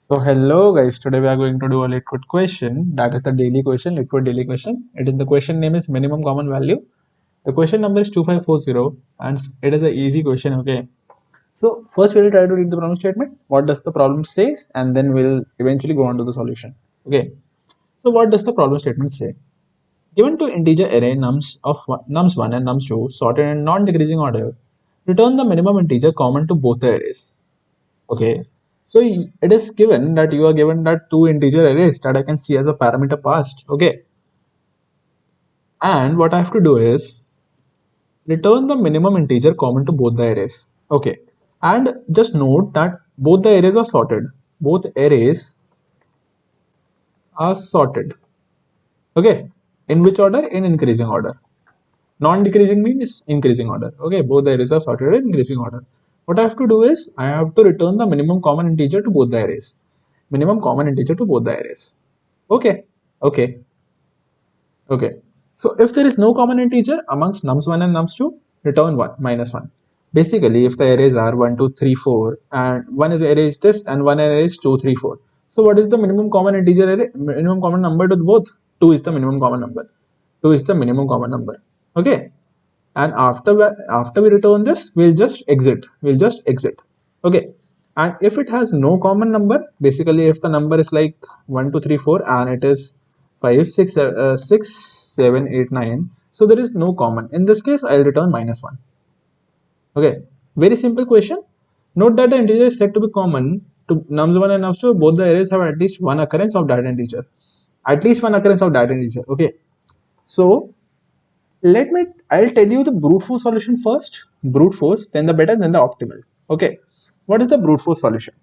So hello guys, today we are going to do a leetcode question, that is the daily question, leetcode daily question. The question name is minimum common value. The question number is 2540 and it is an easy question, okay. So first we will try to read the problem statement, what does the problem says, and then we'll eventually go on to the solution. Okay. So what does the problem statement say? Given two integer array nums1 and nums2 sorted in non-decreasing order, return the minimum integer common to both the arrays. Okay, so it is given that you are given that two integer arrays that I can see as a parameter passed. Okay, and what I have to do is return the minimum integer common to both the arrays. Okay, and just note that both the arrays are sorted. Both arrays are sorted. Okay, in which order? In increasing order. Non-decreasing means increasing order. Okay, both the arrays are sorted in increasing order. What I have to do is I have to return the minimum common integer to both the arrays. Minimum common integer to both the arrays. Okay, okay, okay. So if there is no common integer amongst nums1 and nums2, return 1 minus 1. Basically, if the arrays are 1, 2, 3, 4, and one is array is this and one array is 2, 3, 4. So what is the minimum common integer array? Minimum common number to both? 2 is the minimum common number. 2 is the minimum common number. Okay. And after we return this, we'll just exit. Okay, and if it has no common number, basically if the number is like 1 2 3 4 and it is 5 6 7 8 9, so there is no common. In this case I'll return minus 1. Okay, very simple question. Note that the integer is said to be common to nums1 and nums2. Both the arrays have at least one occurrence of that integer, at least one occurrence of that integer. Okay, so I'll tell you the brute force solution first. Brute force, then the better, then the optimal. Okay, what is the brute force solution?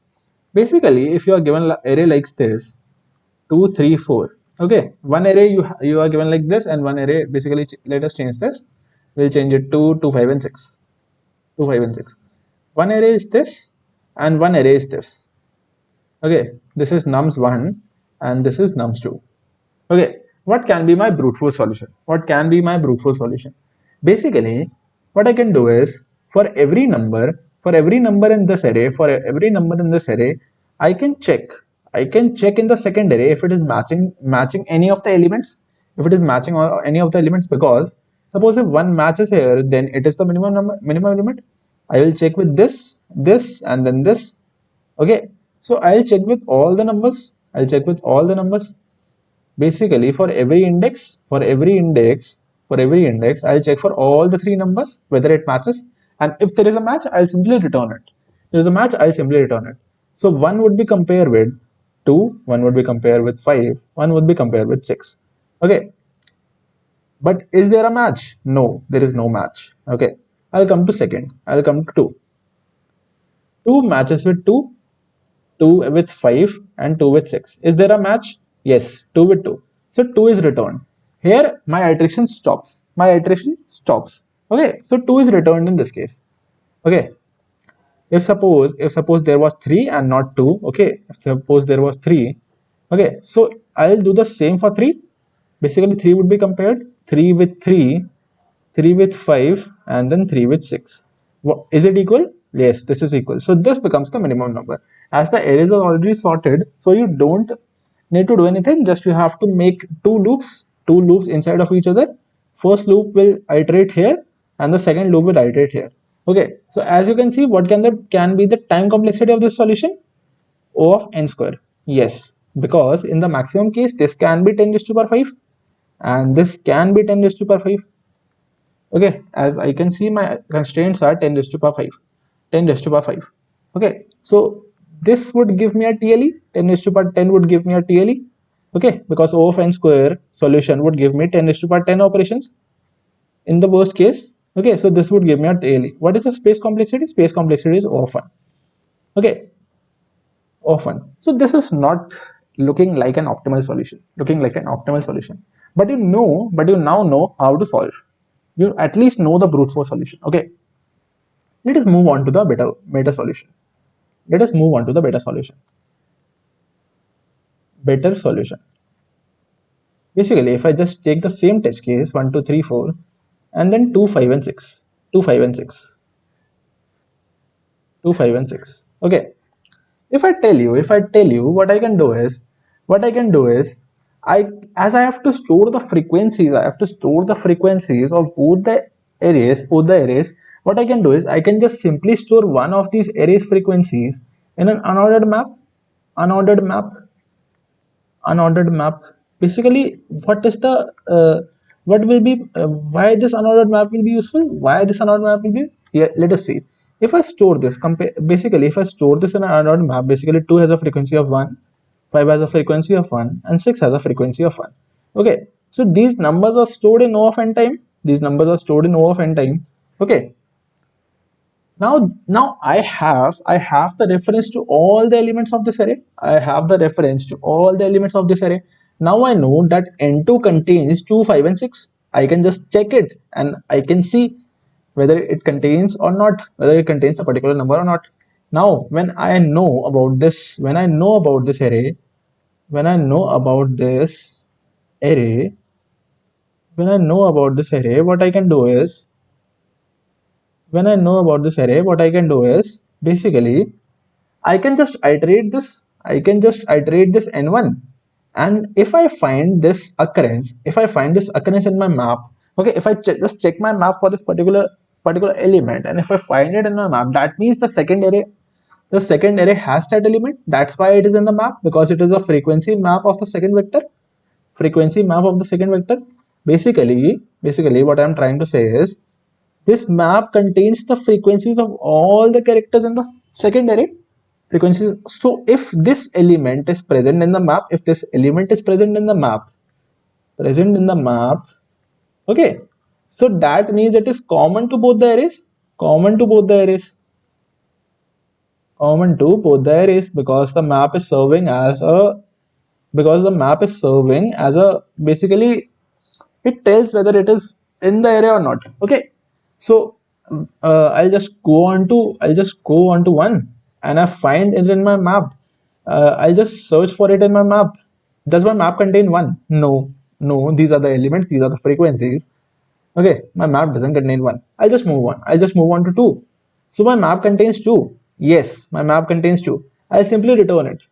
Basically, if you are given an array like this, 2 3 4. Okay, one array you are given like this, and one array, basically let us change this. We'll change it to 2 5 and 6. 2 5 and 6. One array is this and one array is this. Okay, this is nums1 and this is nums2. Okay, what can be my brute force solution? What can be my brute force solution? Basically, what I can do is for every number in this array, I can check. I can check in the second array if it is matching any of the elements. If it is matching any of the elements, because suppose if one matches here, then it is the minimum element. I will check with this, and then this. Okay, so I'll check with all the numbers. I'll check with all the numbers. Basically, for every index, I'll check for all the three numbers whether it matches, and if there is a match, I'll simply return it. If there is a match, I'll simply return it. So one would be compared with 2, one would be compared with 5, one would be compared with 6. Okay, but is there a match? No, there is no match. Okay, I'll come to second. I'll come to 2. 2 matches with 2, 2 with 5, and 2 with 6. Is there a match? Yes, 2 with 2. So 2 is returned. Here my iteration stops. My iteration stops. Okay, so 2 is returned in this case. Okay, if suppose there was 3 and not 2. Okay, if suppose there was 3. Okay, so I'll do the same for 3. Basically 3 would be compared, 3 with 3, 3 with 5, and then 3 with 6. Is it equal? Yes, this is equal. So this becomes the minimum number. As the arrays are already sorted, so you don't need to do anything. Just you have to make two loops inside of each other. First loop will iterate here, and the second loop will iterate here. Okay, so as you can see, what can be the time complexity of this solution? O of n square. Yes, because in the maximum case, this can be 10 raised to power 5, and this can be 10 raised to power 5. Okay, as I can see, my constraints are 10 raised to power 5. 10 raised to power 5. Okay, so this would give me a TLE. 10 raised to power 10 would give me a TLE. Okay, because O of n square solution would give me 10 raised to power 10 operations in the worst case. Okay, so this would give me a TLE. What is the space complexity? Space complexity is O of 1. Okay, O of 1. So this is not looking like an optimal solution. But you now know how to solve. You at least know the brute force solution. Okay, let us move on to the better solution. Better solution. Basically, if I just take the same test case 1 2 3 4 and then 2 5 and 6, 2 5 and 6, 2 5 and 6. Okay, if I tell you what I can do is, I as I have to store the frequencies, of both the arrays. What I can do is I can just simply store one of these arrays frequencies in an unordered map unordered map. Basically, what is the what will be why this unordered map will be useful, why this unordered map will be, yeah, let us see. If I store this compare basically if I store this in an unordered map, basically 2 has a frequency of 1, 5 has a frequency of 1, and 6 has a frequency of 1. Okay, so these numbers are stored in O of n time. Okay, now I have the reference to all the elements of this array. Now I know that n2 contains 2, 5, and 6. I can just check it and I can see whether it contains or not, whether it contains a particular number or not. Now array when I know about this array what I can do is what I can do is basically I can just iterate this. N1, and if I find this occurrence in my map, okay, if I just check my map for this particular element, and if I find it in my map, that means the second array has that element. That's why it is in the map, because it is a frequency map of the second vector. Basically, what I'm trying to say is this map contains the frequencies of all the characters in the second array frequencies. So if this element is present in the map, present in the map, okay, so that means it is common to both the arrays, common to both the arrays, because the map is serving as a basically it tells whether it is in the array or not. Okay, so I'll just go on to one, and I find it in my map. I'll just search for it in my map. Does my map contain one? No, these are the elements, these are the frequencies. Okay, my map doesn't contain one. I'll just move on to two. So my map contains two. Yes, my map contains two. I'll simply return it.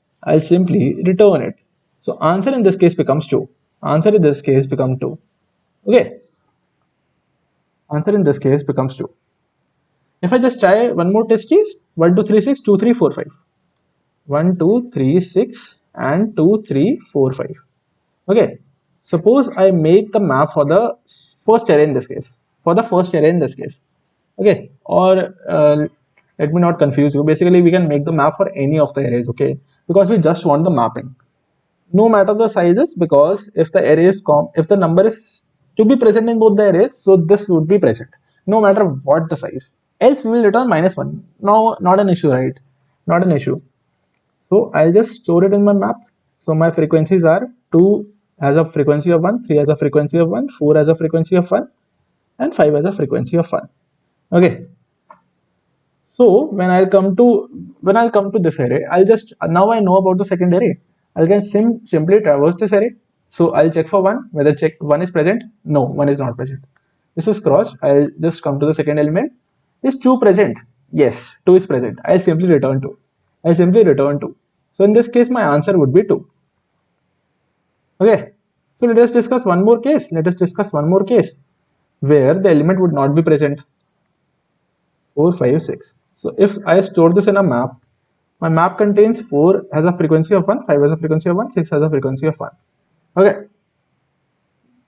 So answer in this case becomes two. Okay, answer in this case becomes two. If I just try one more test case, 1 2 3 6 2 3 4 5. 1 2 3 6 and 2 3 4 5. Okay, suppose I make the map for the first array in this case. Okay, or let me not confuse you. Basically, we can make the map for any of the arrays. Okay, because we just want the mapping, no matter the sizes, because if the number is to be present in both the arrays, so this would be present no matter what the size, else we will return -1. No, not an issue, right? Not an issue. So I'll just store it in my map. So my frequencies are 2 has a frequency of 1, 3 has a frequency of 1, 4 has a frequency of 1, and 5 has a frequency of 1. Okay, so when I'll come to this array, I'll just now I know about the second array. I can simply traverse this array. So I'll check for one, whether check one is present. No, one is not present. This is crossed. I'll just come to the second element. Is 2 present? Yes, 2 is present. I'll simply return 2. So in this case, my answer would be 2. Okay. So let us discuss one more case. Where the element would not be present. 4, 5, 6. So if I store this in a map, my map contains 4 has a frequency of 1, 5 has a frequency of 1, 6 has a frequency of 1. Okay.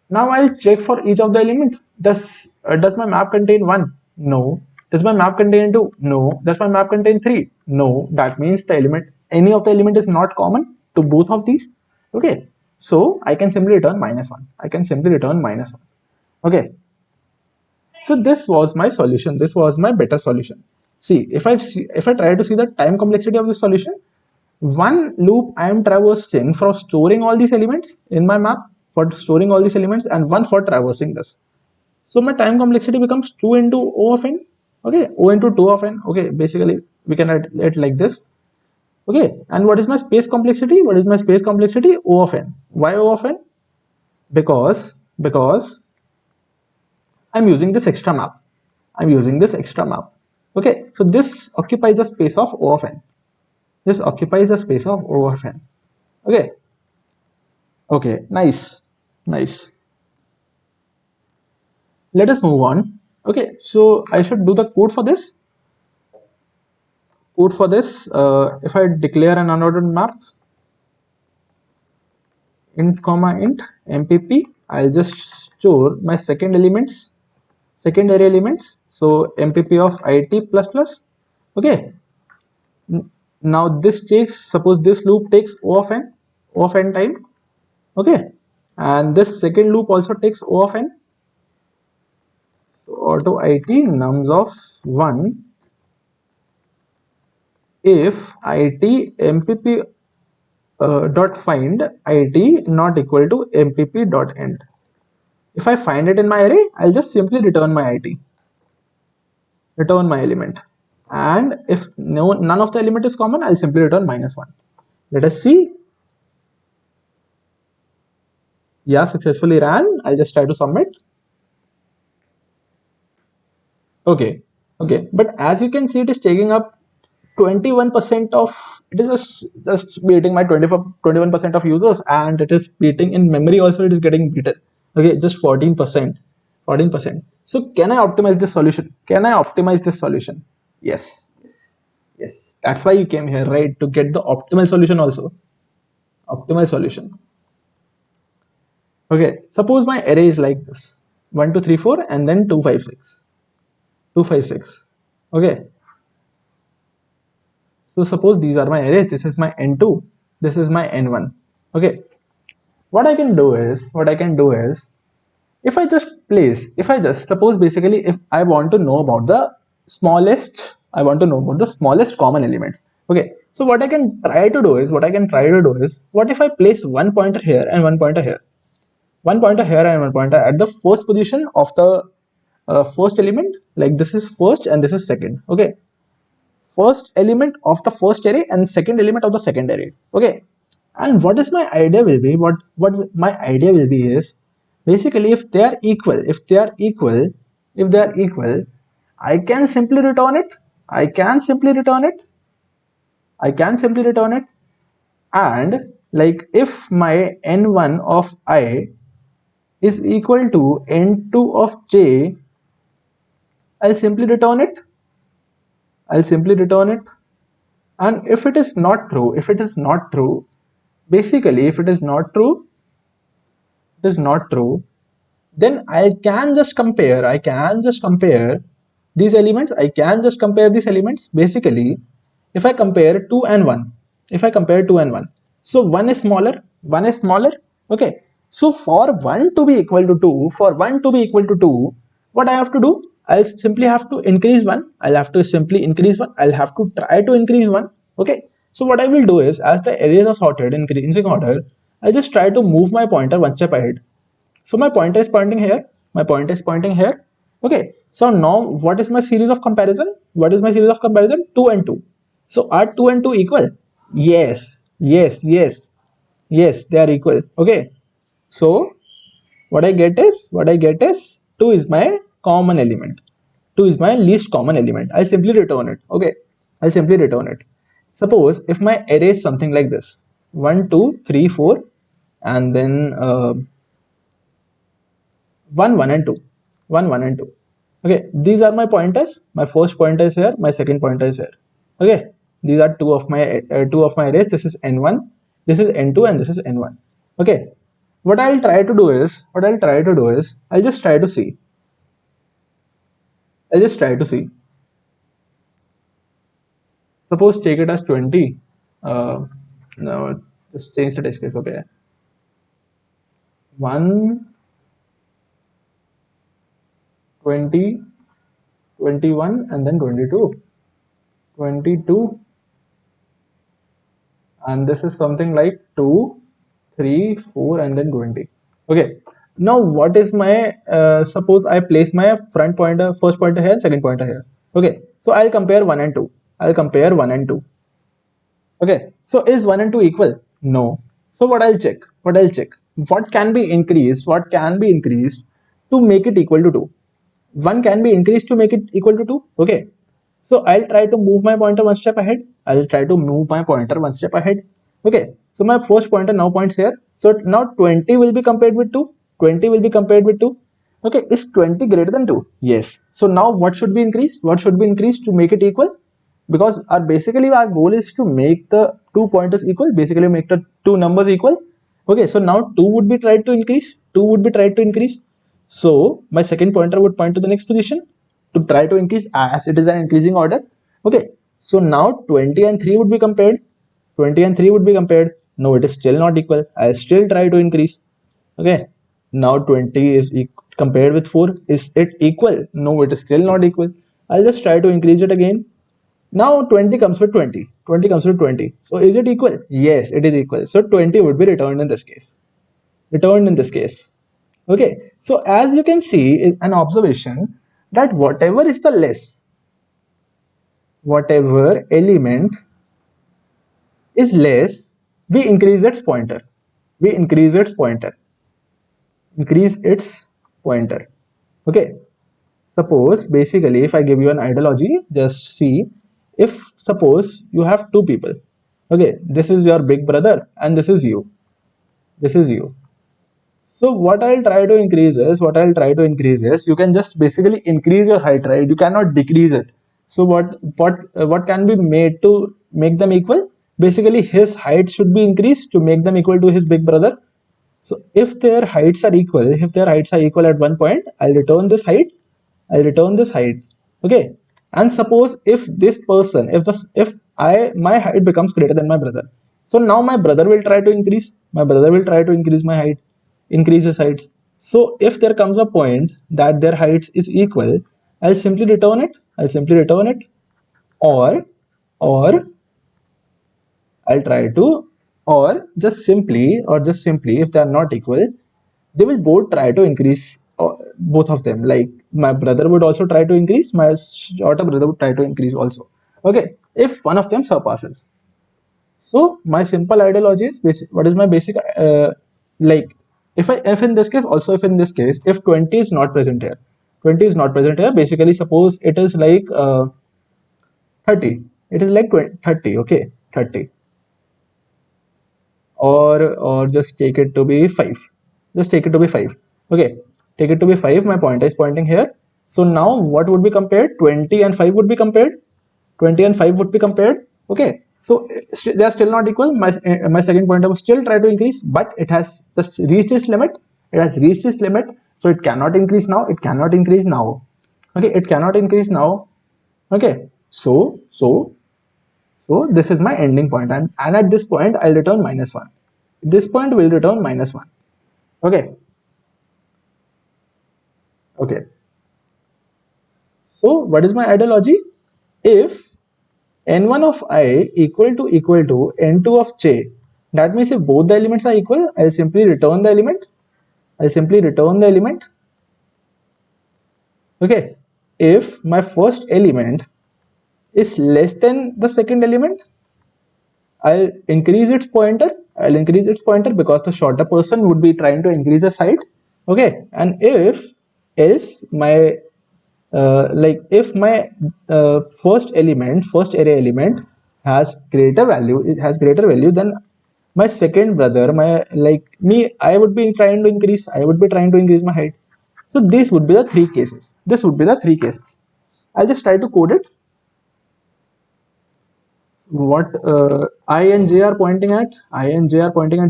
Now I'll check for each of the element. Does my map contain 1? No. Does my map contain 2? No. Does my map contain 3? No. That means any of the element is not common to both of these. Okay. So I can simply return -1. Okay. So this was my solution. This was my better solution. See, if I try to see the time complexity of this solution, one loop I am traversing for storing all these elements in my map, and one for traversing this. So my time complexity becomes 2 into O of n. Okay, O into 2 of n. Okay, basically we can write it like this. Okay, and what is my space complexity? O of n. Why O of n? Because I'm using this extra map. Okay, so this occupies a space of O of n. This occupies the space of O of n. Okay. Okay. Nice. Nice. Let us move on. Okay. So I should do the code for this. Code for this. If I declare an unordered map, int comma int mpp, I'll just store my secondary elements. So mpp of it plus plus. Okay. Now this takes, suppose this loop takes o of n time. Okay. And this second loop also takes o of n. So auto it nums of 1 if it mpp dot find it not equal to mpp dot end. If I find it in my array, I'll just simply return my it, return my element. And if none of the element is common, I'll simply return -1. Let us see. Yeah, successfully ran. I'll just try to submit. Okay, okay. But as you can see, it is taking up 21% of, it is just beating my 21% of users, and it is beating in memory also, it is getting beaten. Okay, just 14%. 14%. So can I optimize this solution? Can I optimize this solution? Yes, yes, yes. That's why you came here, right? To get the optimal solution also. Optimal solution. Okay, suppose my array is like this: 1 2 3 4 and then 2 5 6. 2 5 6. Okay. So suppose these are my arrays. This is my n2. This is my n1. Okay. What I can do is, if I just place, if I just suppose, basically, if I want to know about the smallest, I want to know about the smallest common elements. Okay. So what I can try to do is, what if I place one pointer here and one pointer here? One pointer here and one pointer at the first position of the first element. Like this is first and this is second. Okay. First element of the first array and second element of the second array. Okay. And what is my idea will be, what my idea will be is, basically, if they are equal, I can simply return it. I can simply return it. And like if my n1 of I is equal to n2 of j, I'll simply return it. And if it is not true, basically, if it is not true, then I can just compare these elements. Basically, if I compare 2 and 1, so one is smaller. Okay. So for 1 to be equal to 2, what I have to do, I'll simply have to increase 1. I'll have to try to increase 1. Okay. So what I will do is, as the arrays are sorted in increasing order, I'll just try to move my pointer one step ahead. So my pointer is pointing here. Okay. So now what is my series of comparison? 2 and 2. So are 2 and 2 equal? Yes. Yes, they are equal. Okay. So what I get is 2 is my common element. 2 is my least common element. I'll simply return it. Okay. Suppose if my array is something like this: 1 2 3 4 and then 1 1 and 2. Okay, these are my pointers. My first pointer is here, my second pointer is here. Okay, these are two of my arrays. This is n1, this is n2, and this is n1. Okay, what I'll try to do is, I'll just try to see. Suppose take it as 20. No, just change the test case. Okay, 1 20 21 and then 22, and this is something like 2 3 4 and then 20. Okay, now what is my suppose I place my first pointer here, second pointer here. Okay, so I'll compare 1 and 2. Okay, so is 1 and 2 equal? No. So what I'll check, what can be increased to make it equal to 2. 1 can be increased to make it equal to 2. Okay, so I'll try to move my pointer one step ahead. I'll try to move my pointer one step ahead. Okay, so my first pointer now points here. So now 20 will be compared with 2. 20 will be compared with 2. Okay, is 20 greater than 2? Yes. So now what should be increased? What should be increased to make it equal? Because basically our goal is to make the two pointers equal, basically make the two numbers equal. Okay, so now 2 would be tried to increase. 2 would be tried to increase. So my second pointer would point to the next position to try to increase as it is an increasing order. Okay, so now 20 and 3 would be compared. 20 and 3 would be compared. No, it is still not equal. I'll still try to increase. Okay, now 20 is compared with 4. Is it equal? No, it is still not equal. I'll just try to increase it again. Now 20 comes with 20. 20 comes with 20. So is it equal? Yes, it is equal. So 20 would be returned in this case. Returned in this case. Okay, so as you can see in an observation that whatever is the less, whatever element is less, we increase its pointer. We increase its pointer. Increase its pointer. Okay, suppose basically if I give you an ideology, just see, if suppose you have two people. Okay, this is your big brother and this is you. This is you. So what I'll try to increase is you can just basically increase your height, right? You cannot decrease it. So what can be made to make them equal? Basically his height should be increased to make them equal to his big brother. So if their heights are equal, at one point, I'll return this height. Okay. And suppose if this person, if my height becomes greater than my brother, so now my brother will try to increase. My height, increase his heights. So if there comes a point that their heights is equal, I'll simply return it. Or or I'll try to, or just simply, if they are not equal, they will both try to increase, both of them. Like my brother would also try to increase, my shorter brother would try to increase also. Okay, if one of them surpasses. So my simple ideology is what is my basic like if in this case also, if 20 is not present here, basically suppose it is like 30, it is like 20, 30. Okay, 30, or just take it to be 5. Okay, take it to be 5. My pointer is pointing here. So now what would be compared? 20 and 5 would be compared. Okay, so they are still not equal. My second pointer will still try to increase, but it has just reached its limit. So it cannot increase now. Okay, it cannot increase now. Okay, so this is my ending point, and at this point I'll return -1. This point will return -1. Okay. Okay. So what is my ideology? If n1 of I equal to n2 of j, that means if both the elements are equal, I'll simply return the element. Okay. If my first element is less than the second element, I'll increase its pointer. Because the shorter person would be trying to increase the height. Okay, and if else my if my first array element has greater value than my second brother, I would be trying to increase. My height. So these would be the three cases. I'll just try to code it. What I and j are pointing at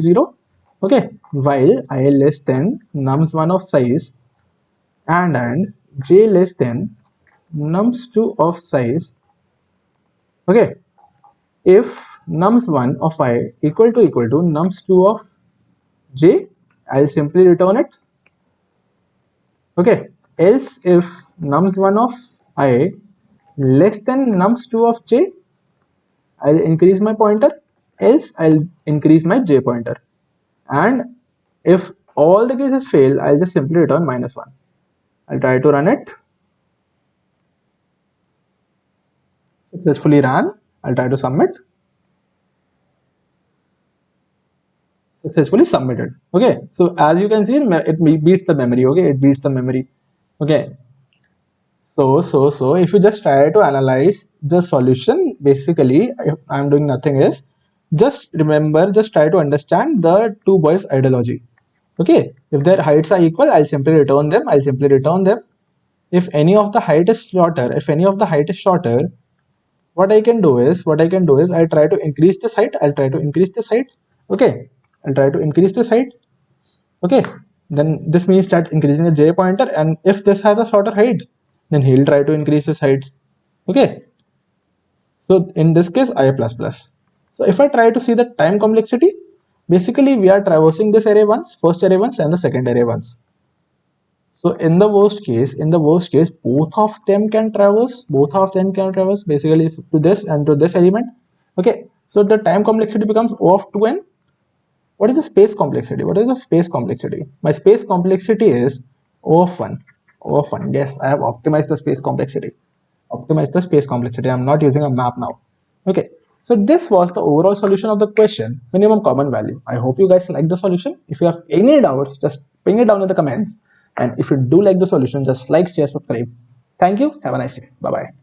0. Okay, while I less than nums1 of size and j less than nums2 of size. Okay, if nums1 of I equal to nums2 of j, I'll simply return it. Okay, else if nums1 of I less than nums2 of j, I'll increase my pointer, else I'll increase my j pointer. And if all the cases fail, I'll just simply return -1. I'll try to run it. Successfully ran. I'll try to submit. Successfully submitted. Okay, so as you can see, it beats the memory. Okay, so if you just try to analyze the solution, basically, if I'm doing nothing is, just remember, just try to understand the two boys ideology. Okay, if their heights are equal, I'll simply return them. If any of the height is shorter, what I can do is I try to increase this height. Okay, I'll try to increase this height. Okay, then this means that increasing the j pointer, and if this has a shorter height, then he'll try to increase his heights. Okay, so in this case, I plus plus. So if I try to see the time complexity, basically we are traversing this array once, first array once, and the second array once. So in the worst case, both of them can traverse basically to this and to this element. Okay, so the time complexity becomes O of 2n. What is the space complexity? My space complexity is O of 1. Yes, I have optimized the space complexity. I'm not using a map now. Okay, so this was the overall solution of the question, minimum common value. I hope you guys like the solution. If you have any doubts, just ping it down in the comments. And if you do like the solution, just like, share, subscribe. Thank you. Have a nice day. Bye bye.